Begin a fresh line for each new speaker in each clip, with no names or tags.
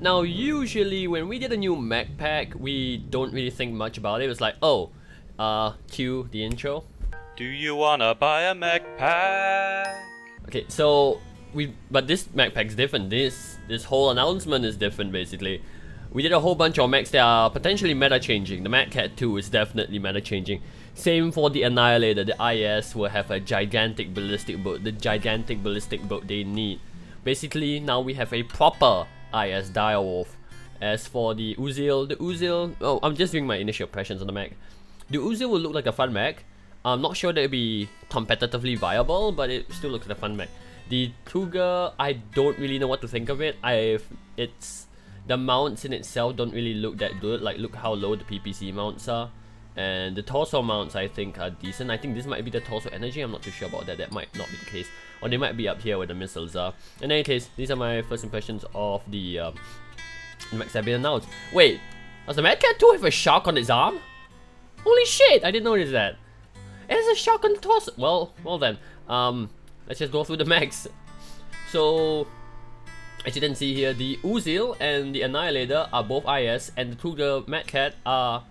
Now usually when we get a new mech pack, we don't really think much about it. It's like, oh, cue the intro.
Do you wanna buy a mech pack?
Okay, so but this mech pack's different. This whole announcement is different basically. We did a whole bunch of mechs that are potentially meta changing. The Mad Cat 2 is definitely meta changing. Same for the Annihilator. The IS will have a gigantic ballistic boat. The gigantic ballistic boat they need. Basically now we have a proper IS direwolf. As for the Uziel, oh, I'm just doing my initial impressions on the mech. The Uziel will look like a fun mech. I'm not sure that it'll be competitively viable, but it still looks like a fun mech. The Cougar, I don't really know what to think of it. The mounts in itself don't really look that good. Like, look how low the PPC mounts are. And the torso mounts, I think, are decent. I think this might be the torso energy. I'm not too sure about that. That might not be the case. Or they might be up here where the missiles are. In any case, these are my first impressions of the mechs that have been announced. Wait, does the Mad Cat 2 have a shark on its arm? Holy shit, I didn't notice that. It has a shark on the torso. Well then, let's just go through the mechs. So, as you can see here, the Uziel and the Annihilator are both IS, and the Cougar Mad Cat are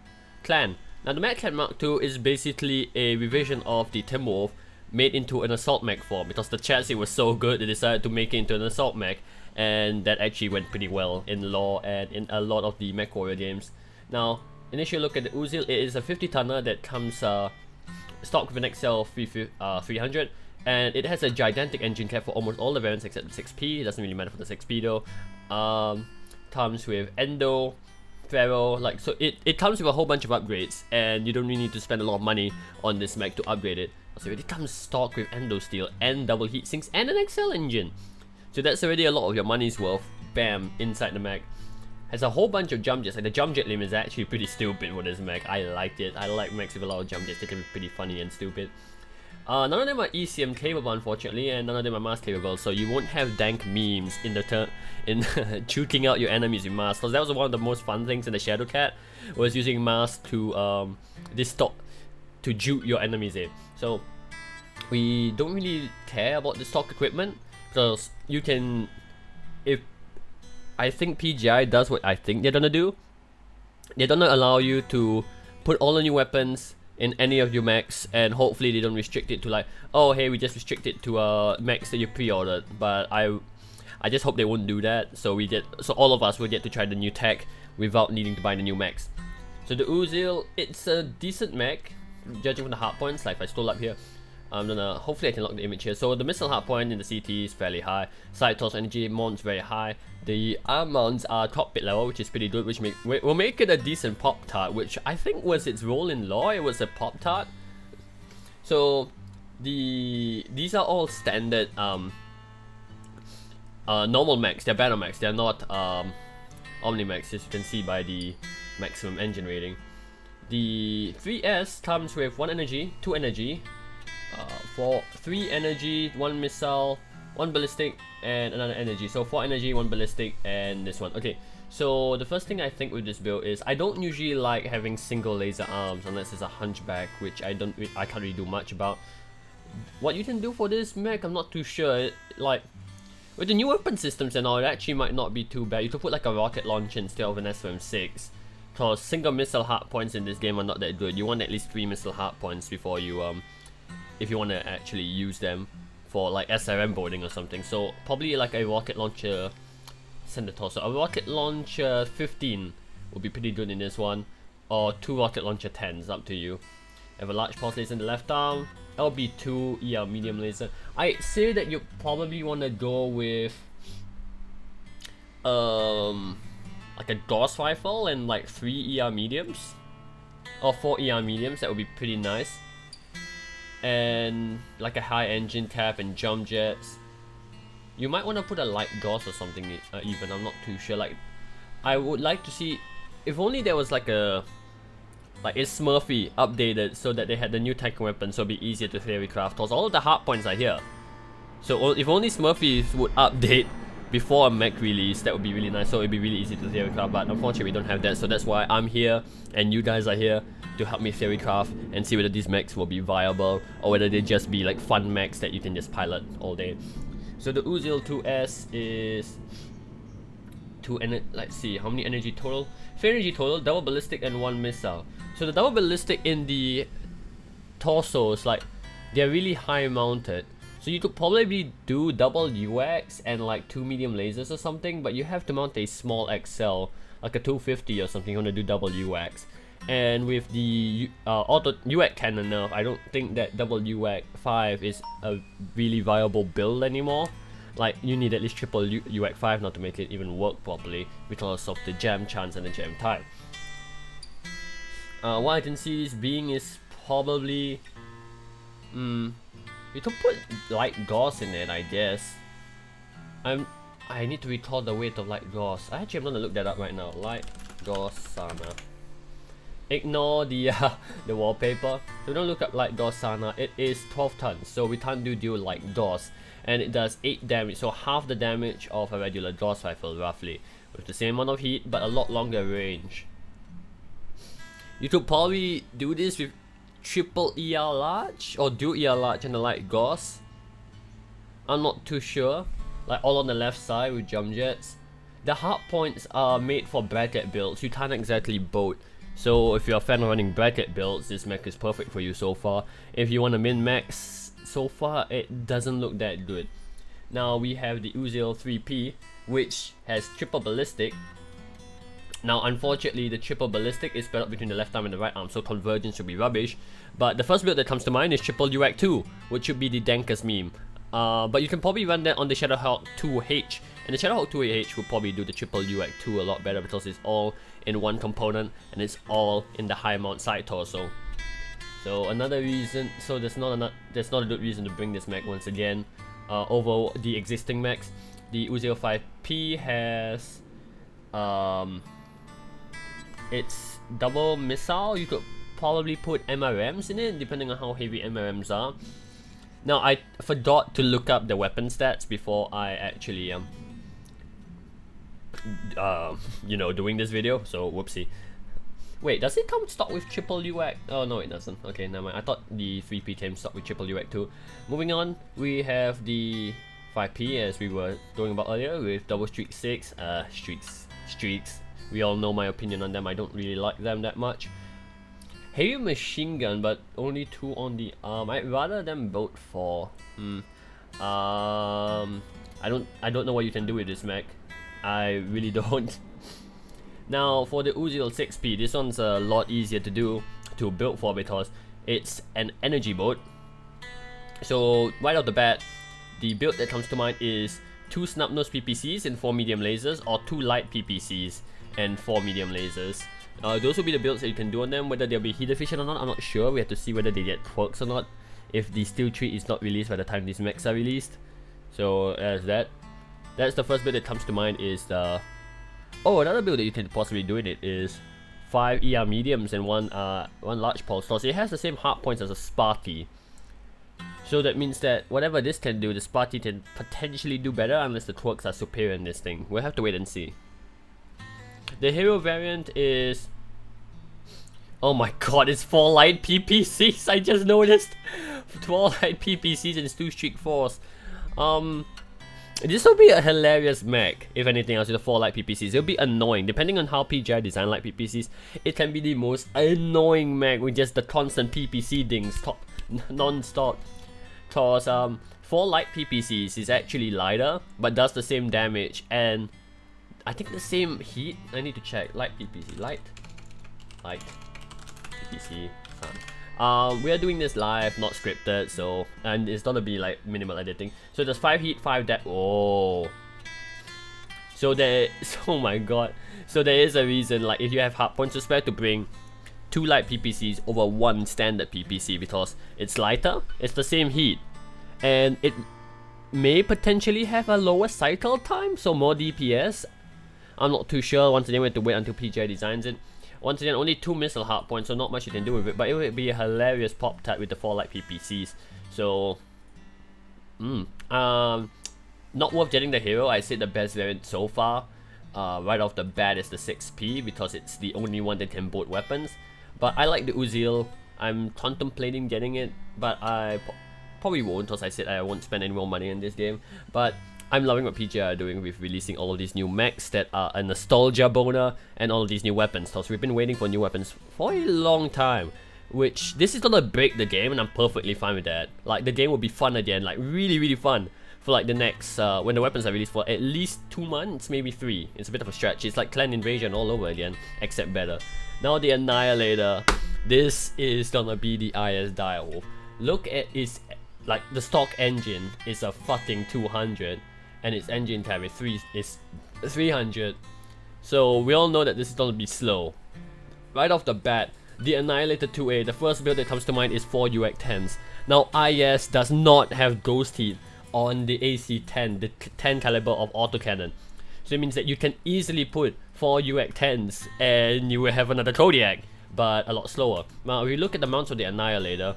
Clan. Now the Mad Cat Mark II is basically a revision of the Timberwolf made into an assault mech form, because the chassis was so good they decided to make it into an assault mech, and that actually went pretty well in lore and in a lot of the Mech Warrior games. Now, initial look at the Uziel, it is a 50 tonner that comes stock with an XL 300. And it has a gigantic engine cap for almost all the variants except the 6P. It doesn't really matter for the 6P though. Comes with Endo, Pharaoh, like, so it comes with a whole bunch of upgrades, and you don't really need to spend a lot of money on this mech to upgrade it. So it comes stock with Endo Steel and double heat sinks and an XL engine. So that's already a lot of your money's worth, bam, inside the mech. Has a whole bunch of jump jets. Like, the jump jet limit is actually pretty stupid for this mech. I liked it. I like mechs with a lot of jump jets. They can be pretty funny and stupid. None of them are ECM capable, unfortunately, and none of them are mask capable, so you won't have dank memes in the juking out your enemies with masks. Because that was one of the most fun things in the Shadow Cat, was using masks to to juke your enemies in. So we don't really care about the stock equipment, because you can, if I think PGI does what I think they're gonna do, they're gonna allow you to put all the new weapons in any of your mechs, and hopefully they don't restrict it to like, oh hey, we just restrict it to mechs that you pre-ordered. But I just hope they won't do that, so all of us will get to try the new tech without needing to buy the new mechs. So the Uziel, it's a decent mech, judging from the hard points. Like, if I scroll up here, hopefully I can lock the image here. So the missile hard point in the CT is fairly high. Side torso energy mounts very high. The arm mounts are cockpit level, which is pretty good, which will make it a decent pop tart, which I think was its role in lore. It was a pop tart. So these are all standard normal mechs. They're battle mechs. They're not omni mechs, as you can see by the maximum engine rating. The 3S comes with 1 energy, 2 energy, for 3 energy, 1 missile, 1 ballistic, and another energy. So 4 energy, 1 ballistic, and this one. Okay, so the first thing I think with this build is I don't usually like having single laser arms unless it's a hunchback, which I can't really do much about. What you can do for this mech, I'm not too sure. Like, with the new weapon systems and all, it actually might not be too bad. You could put like a rocket launcher instead of an SOM6. Because single missile hard points in this game are not that good. You want at least 3 missile hard points before you if you want to actually use them for like SRM boarding or something. So probably like a rocket launcher Senator. So a rocket launcher 15 would be pretty good in this one, or 2 rocket launcher 10s, up to you. Have a large pulse laser in the left arm, LB2 ER medium laser. I say that you probably want to go with like a Gauss rifle and like 3 ER mediums or 4 ER mediums. That would be pretty nice. And like a high engine cap and jump jets. You might want to put a light Gauss or something even, I'm not too sure. Like, I would like to see, if only there was like a Smurfy updated so that they had the new tank weapon, so it'd be easier to theory craft, because all of the hard points are here. So if only Smurfies would update before a mech release, that would be really nice, so it'd be really easy to theory craft. But unfortunately we don't have that, so that's why I'm here and you guys are here to help me theory craft and see whether these mechs will be viable or whether they just be like fun mechs that you can just pilot all day. So the Uziel 2S is let's see, how many energy total? 3 energy total, double ballistic and 1 missile. So the double ballistic in the torsos, like, they're really high mounted. So you could probably do double UX and like 2 medium lasers or something, but you have to mount a small XL, like a 250 or something, you want to do double UX. And with the auto UX cannon nerf, I don't think that double UX 5 is a really viable build anymore. Like, you need at least triple UX 5 not to make it even work properly because of the jam chance and the jam time. What I can see this being is probably... we could put light gauze in it, I guess. I need to recall the weight of light gauze. I'm gonna look that up right now. Light gauze Sana. Ignore the wallpaper. So don't look up light gauze Sana. It is 12 tons, so we can't do dual light gauze. And it does 8 damage, so half the damage of a regular gauze rifle roughly. With the same amount of heat, but a lot longer range. You could probably do this with triple ER large or dual ER large and the light gauze. I'm not too sure. Like all on the left side with jump jets. The hard points are made for bracket builds. You can't exactly boat. So if you're a fan of running bracket builds, this mech is perfect for you so far. If you want to min max, so far it doesn't look that good. Now we have the Uziel 3P, which has triple ballistic. Now unfortunately the triple ballistic is spread out between the left arm and the right arm, so convergence should be rubbish. But the first build that comes to mind is triple UX 2, which should be the dankest meme. But you can probably run that on the Shadowhawk 2H, and the Shadowhawk 2H will probably do the triple UX 2 a lot better because it's all in one component and it's all in the high mount side torso. So another reason, so there's not a good reason to bring this mech once again over the existing mechs. The Uziel 5P has it's double missile. You could probably put MRMs in it depending on how heavy MRMs are. Now I forgot to look up the weapon stats before I actually you know, doing this video, so whoopsie. Wait, does it come stock with triple UX? Oh no, it doesn't. Okay, never mind. I thought the 3P came stock with triple UX too. Moving on, we have the 5P as we were talking about earlier with double streak 6. Streaks. We all know my opinion on them. I don't really like them that much. Heavy machine gun, but only 2 on the arm. I'd rather them both 4. I don't know what you can do with this mech. I really don't. Now for the Uziel 6P, this one's a lot easier to build for because it's an energy boat. So right off the bat, the build that comes to mind is 2 snub-nose PPCs and 4 medium lasers, or 2 light PPCs and 4 medium lasers. Those will be the builds that you can do on them. Whether they'll be heat efficient or not, I'm not sure. We have to see whether they get quirks or not if the steel tree is not released by the time these mechs are released. So there's that. That's the first build that comes to mind is the... Oh, another build that you can possibly do in it is 5 ER mediums and 1 large pulse source. It has the same hard points as a Sparky. So that means that whatever this can do, the Sparky can potentially do better unless the quirks are superior in this thing. We'll have to wait and see. The hero variant is... Oh my god, it's 4 light PPCs, I just noticed! 4 light PPCs and 2 streak 4s. This will be a hilarious mech, if anything else, with the 4 light PPCs. It'll be annoying. Depending on how PGI design light PPCs, it can be the most annoying mech with just the constant PPC dings non-stop. Cause 4 light PPCs is actually lighter, but does the same damage, and I think the same heat. I need to check. Light PPC. Light PPC. We are doing this live, not scripted, so, and it's gonna be like minimal editing. So there's 5 heat, 5 that. Oh. So there. Oh my god. So there is a reason, like if you have hard points to spare, to bring 2 light PPCs over 1 standard PPC because it's lighter, it's the same heat, and it may potentially have a lower cycle time, so more DPS. I'm not too sure. Once again, we have to wait until PGI designs it. Once again, only 2 missile hard points, so not much you can do with it, but it would be a hilarious pop tag with the 4 light PPCs. So, not worth getting the hero. I said the best variant so far, right off the bat, is the 6P because it's the only one that can bolt weapons. But I like the Uziel. I'm contemplating getting it, but I probably won't because I said I won't spend any more money in this game. But I'm loving what PGI are doing with releasing all of these new mechs that are a nostalgia boner and all of these new weapons. So we've been waiting for new weapons for a long time, which this is gonna break the game, and I'm perfectly fine with that. Like, the game will be fun again, like really fun for like the next when the weapons are released for at least 2 months, maybe 3. It's a bit of a stretch. It's like Clan Invasion all over again, except better. Now the Annihilator. This is gonna be the IS Direwolf. Look at its, like, the stock engine is a fucking 200, and its engine tab is 300. So we all know that this is gonna be slow. Right off the bat, the Annihilator 2A, the first build that comes to mind is 4 UX-10s. Now IS does not have Ghost Heat on the AC-10, the 10 caliber of autocannon. So it means that you can easily put 4 UX-10s and you will have another Kodiak, but a lot slower. Now if you look at the mounts of the Annihilator,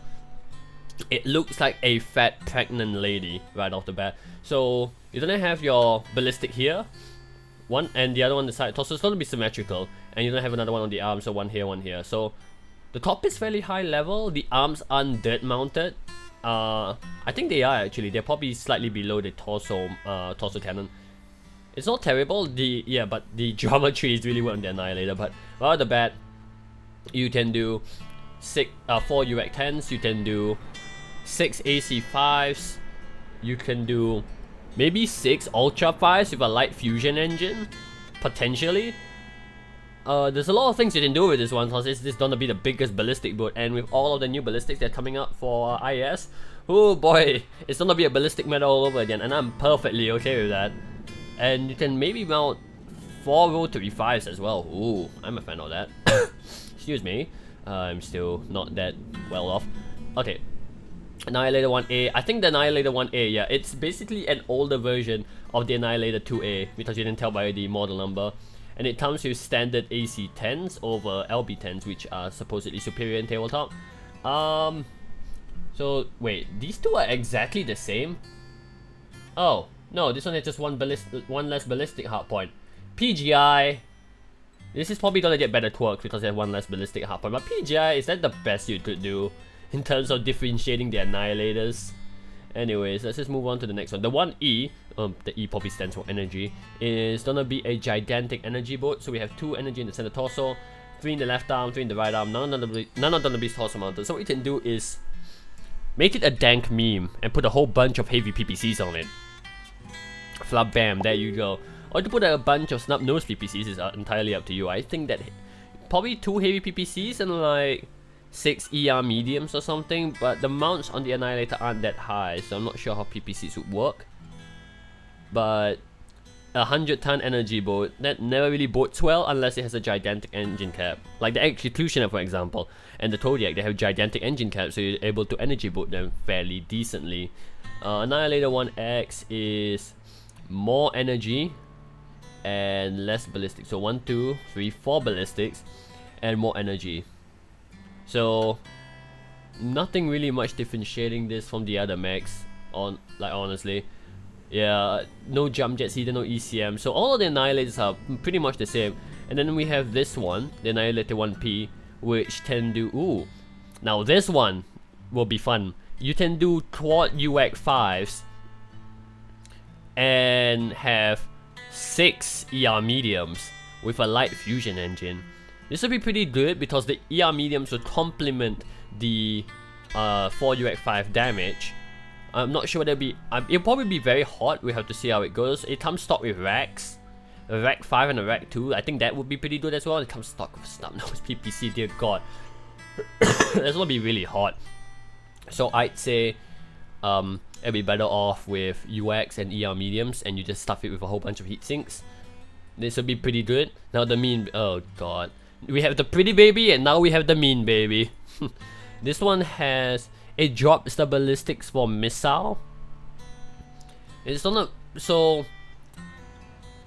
it looks like a fat pregnant lady right off the bat. So you're gonna have your ballistic here, one, and the other one on the side. So it's gonna be symmetrical, and you're gonna have another one on the arm, so one here, one here. So the top is fairly high level, the arms aren't dirt mounted. I think they are actually. They're probably slightly below the torso cannon. It's not terrible. But the geometry is really well on the Annihilator. But right off the bat, you can do 4 UX-10s. You can do 6 AC-5s. You can do maybe 6 Ultra 5s with a light fusion engine, potentially. There's a lot of things you can do with this one, because this is gonna be the biggest ballistic boat, and with all of the new ballistics that are coming up for IS, oh boy, it's gonna be a ballistic meta all over again, and I'm perfectly okay with that. And you can maybe mount 4 rotary 5s as well. Ooh, I'm a fan of that. Excuse me, I'm still not that well off. Okay, Annihilator 1A. I think the Annihilator 1A, yeah, it's basically an older version of the Annihilator 2A, because you can tell by the model number. And it comes with standard AC-10s over LB-10s, which are supposedly superior in tabletop. So wait, these two are exactly the same? Oh, no, this one has just one less ballistic hardpoint. PGI, this is probably gonna get better twerks because they have one less ballistic hardpoint. But PGI, is that the best you could do in terms of differentiating the Annihilators? Anyways, let's just move on to the next one. The 1E, the E probably stands for energy, is gonna be a gigantic energy boat. So we have 2 energy in the center torso, 3 in the left arm, 3 in the right arm. None of them be torso mounted. So what you can do is make it a dank meme and put a whole bunch of heavy PPCs on it. Flap bam, there you go. Or to put a bunch of snub nose PPCs is entirely up to you. I think that probably 2 heavy PPCs and like 6 ER mediums or something, but the mounts on the Annihilator aren't that high, so I'm not sure how PPCs would work. But a 100-ton energy boat, that never really boats well unless it has a gigantic engine cap. Like the Executioner, for example, and the Kodiak, they have gigantic engine caps, so you're able to energy boat them fairly decently. Annihilator 1X is more energy and less ballistic. So 1, 2, 3, 4 ballistics and more energy. So nothing really much differentiating this from the other mechs, honestly. Yeah, no jump jets either, no ECM. So all of the Annihilators are pretty much the same. And then we have this one, the Annihilator 1P, which can do, ooh, now this one will be fun. You can do quad UX-5s and have 6 ER mediums with a light fusion engine. This will be pretty good because the ER mediums will complement the 4 UX-5 damage. I'm not sure whether it'll probably be very hot. We have to see how it goes. It comes stock with racks, a rack 5 and a rack 2. I think that would be pretty good as well. It comes stock with snub nose PPC. Dear God, that's gonna be really hot. So I'd say it'll be better off with UX and ER mediums, and you just stuff it with a whole bunch of heat sinks. This will be pretty good. Now the mean, oh god. We have the pretty baby, and now we have the mean baby. This one has, it drops the ballistics for missile. It's not, so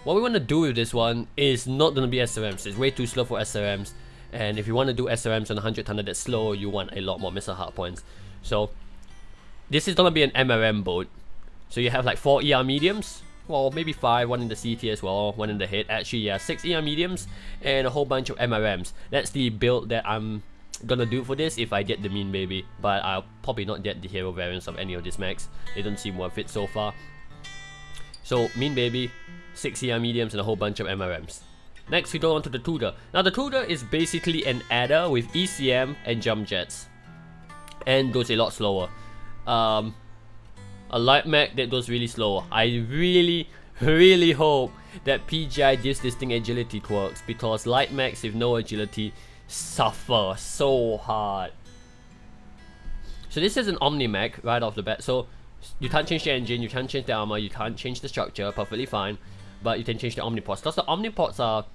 what we want to do with this one is not going to be SRMs. It's way too slow for SRMs, and if you want to do SRMs on 100-tonner that's slow, you want a lot more missile hardpoints. So this is going to be an MRM boat. So you have like 4 ER mediums, well, maybe 5, 1 in the CT as well, 1 in the head. Actually, yeah, 6 ER mediums and a whole bunch of MRMs. That's the build that I'm gonna do for this if I get the mean baby. But I'll probably not get the hero variants of any of these mechs. They don't seem worth it so far. So mean baby, 6 ER mediums and a whole bunch of MRMs. Next we go on to the Tudor. Now the Tudor is basically an adder with ECM and jump jets, and goes a lot slower. A light mech that goes really slow. I really hope that PGI gives this thing agility quirks, because light mechs with no agility suffer so hard. So this is an Omni mech right off the bat. So you can't change the engine, you can't change the armor, you can't change the structure, perfectly fine. But you can change the Omnipods, because the Omnipods are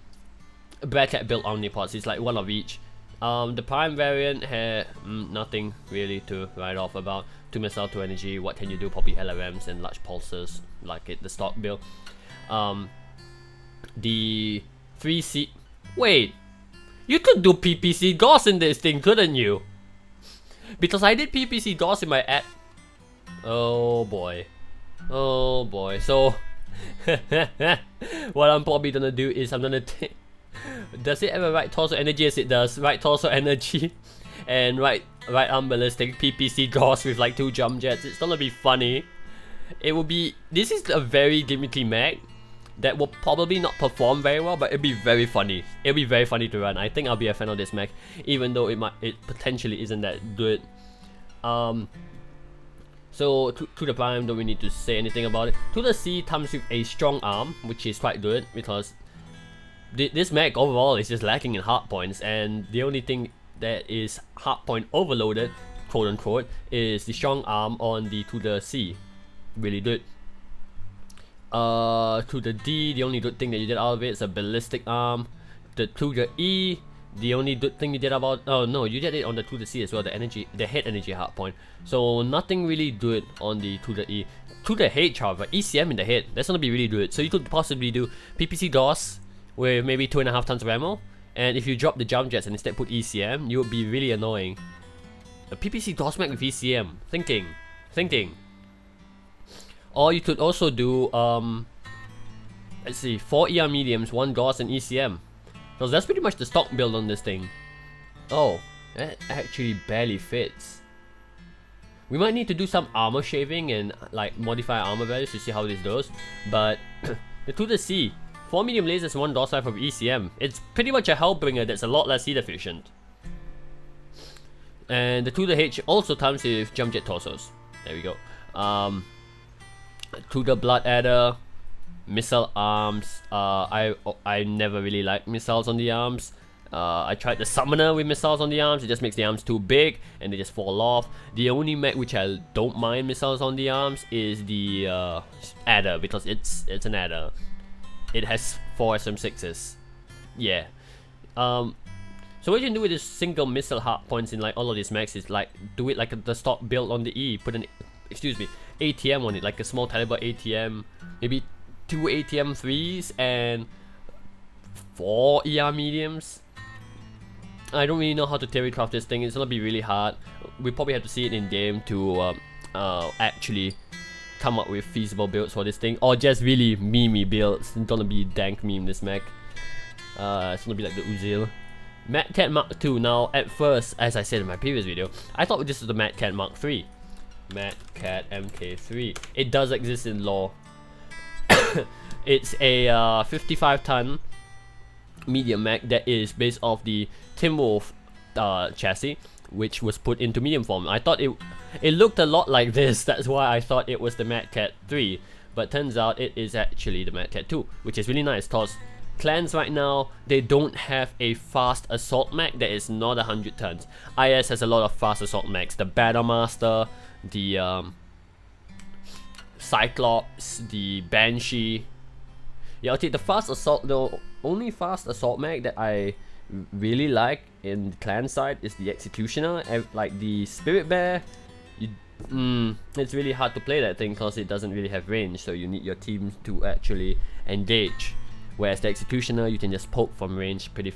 bracket built Omnipods. It's like one of each. The Prime variant had nothing really to write off about. 2 missile, 2 energy. What can you do? Probably LRMs and large pulses, like the stock build. The 3C. Wait, you could do PPC Gauss in this thing, couldn't you? Because I did PPC Gauss in my ad. Oh boy. Oh boy. So what I'm probably gonna do is I'm gonna take. Does it have a right torso energy? Yes, it does. Right torso energy and right arm ballistic PPC Gauss with like 2 jump jets. It's gonna be funny. It will be. This is a very gimmicky mech that will probably not perform very well, but it'll be very funny. It'll be very funny to run. I think I'll be a fan of this mech, even though it potentially isn't that good. So to the Prime, don't we need to say anything about it. To the C comes with a strong arm, which is quite good, because this mech overall is just lacking in hard points, and the only thing that is hard point overloaded, quote unquote, is the strong arm on the to the C. Really good. To the D, the only good thing that you did out of it is a ballistic arm. To the E, the only good thing you did about, oh no, you did it on the to the C as well, the head energy hard point. So nothing really good on the to the E. To the H, however, ECM in the head, that's gonna be really good. So you could possibly do PPC Gauss with maybe 2.5 tons of ammo, and if you drop the jump jets and instead put ECM, you would be really annoying. A PPC Gauss mech with ECM, thinking. Or you could also do let's see, 4 ER mediums, 1 Gauss and ECM. So that's pretty much the stock build on this thing. Oh, that actually barely fits. We might need to do some armor shaving and like modify armor values to see how this goes. But the to the C, 4 medium lasers, 1 Gauss life of ECM. It's pretty much a Hellbringer that's a lot less heat efficient. And the to the H also comes with jump jet torsos. There we go. To the Blood Adder, missile arms. I never really liked missiles on the arms. I tried the Summoner with missiles on the arms. It just makes the arms too big and they just fall off. The only mech which I don't mind missiles on the arms is the Adder, because it's an Adder. It has 4 SM6s. Yeah. So what you can do with this single missile hard points in like all of these mechs is like do it like the stock build on the E. Put an ATM on it, like a small caliber ATM, maybe 2 ATM 3s and 4 ER mediums. I don't really know how to theory craft this thing. It's gonna be really hard. We probably have to see it in game to actually come up with feasible builds for this thing, or just really meme builds. It's gonna be dank meme this mech. It's gonna be like the Uziel. Mad Cat Mark II. Now at first, as I said in my previous video, I thought this was the Mad Cat Mark III. Mad Cat MK3. It does exist in lore. It's a 55 ton medium mech that is based off the Timberwolf chassis, which was put into medium form. I thought it looked a lot like this, that's why I thought it was the Mad Cat 3, but turns out it is actually the Mad Cat 2, which is really nice because clans right now, they don't have a fast assault mech that is not 100 tons. IS has a lot of fast assault mechs, the Battlemaster, the Cyclops, the Banshee. Yeah, I'll take the fast assault. The only fast assault mech that I really like in the clan side is the Executioner. Like the Spirit Bear, it's really hard to play that thing because it doesn't really have range, so you need your team to actually engage. Whereas the Executioner, you can just poke from range pretty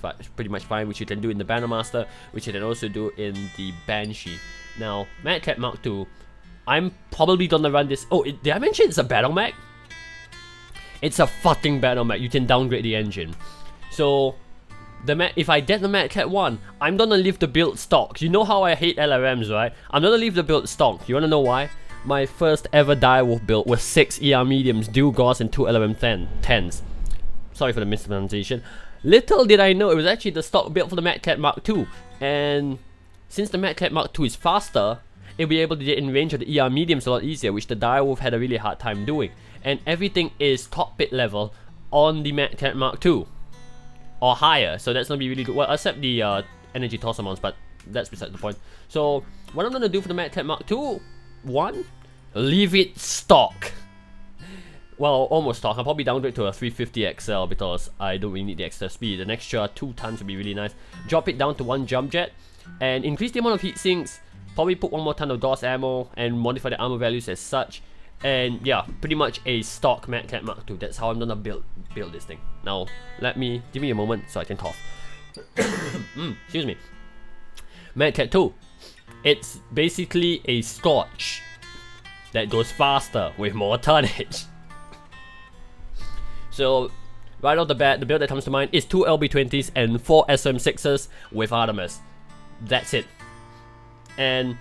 much fine, which you can do in the Bannermaster, which you can also do in the Banshee. Now, Mad Cat Mark II, I'm probably gonna run this. Oh, did I mention it's a battle mech? It's a fucking battle mech. You can downgrade the engine. So, if I get the Mad Cat 1, I'm gonna leave the build stock. You know how I hate LRMs, right? I'm gonna leave the build stock. You wanna know why? my first ever direwolf build was 6 ER mediums, dual gauss, and 2 LMM 10s. Sorry for the mispronunciation. Little did I know it was actually the stock build for the Mech Cat Mark II, and since the Mech Cat Mark II is faster, it'll be able to get in range of the ER mediums a lot easier, which the direwolf had a really hard time doing. And everything is cockpit level on the Mech Cat Mark II, or higher, so that's gonna be really good. Well, except the energy torso mounts, but that's beside the point. So what I'm gonna do for the Mech Cat Mark II, one, leave it stock. Well, almost stock. I'll probably downgrade to a 350 XL because I don't really need the extra speed. An extra 2 tons would be really nice. Drop it down to 1 jump jet and increase the amount of heat sinks. Probably put 1 more ton of DOS ammo and modify the armor values as such. And yeah, pretty much a stock Mech Cat Mark II. That's how I'm gonna build this thing. Now, give me a moment so I can cough. Excuse me. Mech Cat 2. It's basically a Scorch that goes faster with more tonnage. So, right off the bat, the build that comes to mind is 2 LB20s and 4 SM6s with Artemis. That's it. And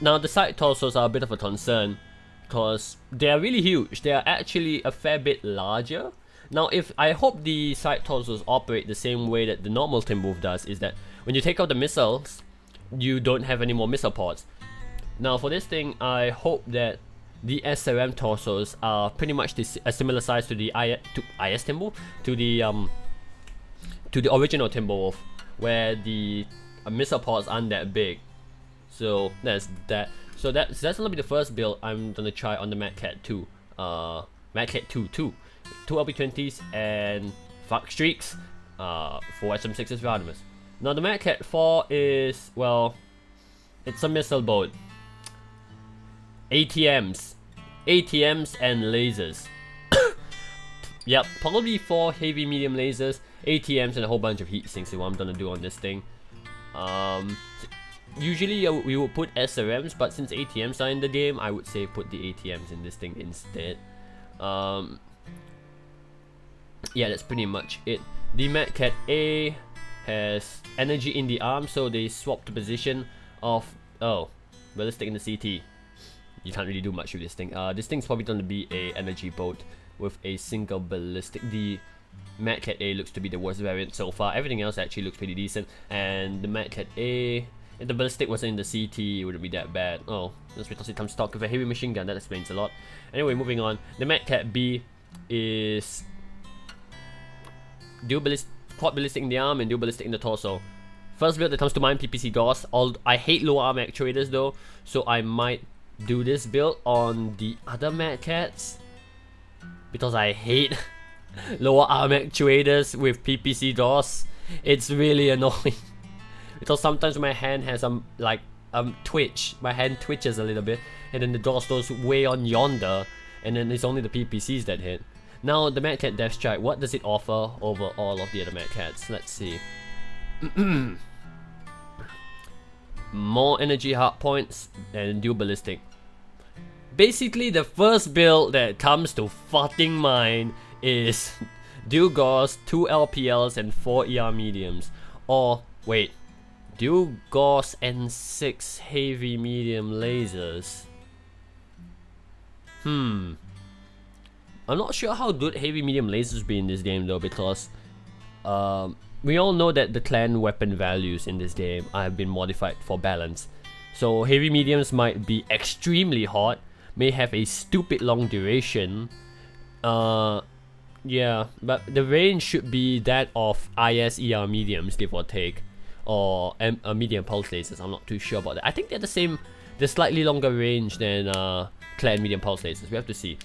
now the side torsos are a bit of a concern because they are really huge. They are actually a fair bit larger. Now, I hope the side torsos operate the same way that the normal Timberwolf does, is that when you take out the missiles, you don't have any more missile pods. Now, for this thing, I hope that the SRM torsos are pretty much a similar size to the IS Timberwolf, to the original Timberwolf, where the missile pods aren't that big. So there's that. So that's gonna be the first build I'm gonna try on the Mech Cat 2. Mech Cat 2 2 LB20s and fuck streaks. 4 SM6s with Artemis. Now the Mech Cat 4 is, well, it's a missile boat. ATMs and lasers. Yep, probably 4 heavy medium lasers, ATMs, and a whole bunch of heat sinks is what I'm gonna do on this thing. Usually we would put SRMs, but since ATMs are in the game, I would say put the ATMs in this thing instead. Yeah, that's pretty much it. The Mech Cat A has energy in the arm, so they swapped the position of ballistic in the CT. You can't really do much with this thing. This thing's probably going to be a energy boat with a single ballistic. The Mech Cat A looks to be the worst variant so far. Everything else actually looks pretty decent. And the Mech Cat A, if the ballistic wasn't in the CT, it wouldn't be that bad. Oh, that's because it comes stock with a heavy machine gun. That explains a lot. Anyway, moving on. The Mech Cat B is quad ballistic in the arm and dual ballistic in the torso. First build that comes to mind, PPC DOS. I hate lower arm actuators though, so I might do this build on the other Mech Cats because I hate lower arm actuators with PPC DOS. It's really annoying because sometimes my hand has twitch. My hand twitches a little bit, and then the DOS goes way on yonder, and then it's only the PPCs that hit. Now the Mech Cat Death Strike, what does it offer over all of the other Mech Cats? Let's see. More energy hard points and dual ballistic. Basically, the first build that comes to fucking mind is dual gauss, 2 LPLs, and 4 ER mediums. Or wait, dual gauss and 6 heavy medium lasers. I'm not sure how good heavy medium lasers be in this game though, because we all know that the clan weapon values in this game have been modified for balance. So heavy mediums might be extremely hot, may have a stupid long duration. Yeah, but the range should be that of IS-ER mediums, give or take, or medium pulse lasers. I'm not too sure about that. I think they're they're slightly longer range than clan medium pulse lasers. We have to see.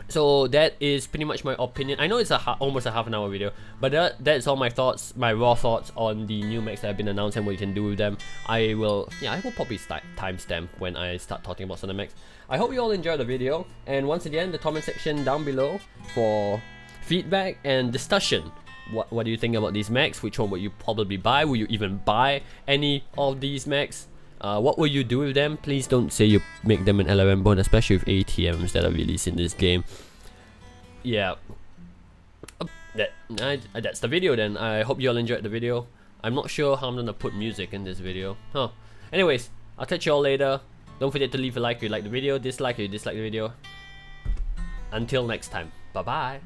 So that is pretty much my opinion. I know it's almost a half an hour video, but that's all my thoughts, my raw thoughts on the new mechs that have been announced and what you can do with them. I will probably timestamp when I start talking about some of the mechs. I hope you all enjoyed the video, and once again, the comment section down below for feedback and discussion. What do you think about these mechs? Which one would you probably buy? Will you even buy any of these mechs? What will you do with them? Please don't say you make them an LRM board, especially with ATMs that are released in this game. Yeah, that's the video then. I hope you all enjoyed the video. I'm not sure how I'm gonna put music in this video. Anyways, I'll catch you all later. Don't forget to leave a like if you like the video, dislike if you dislike the video. Until next time, bye bye.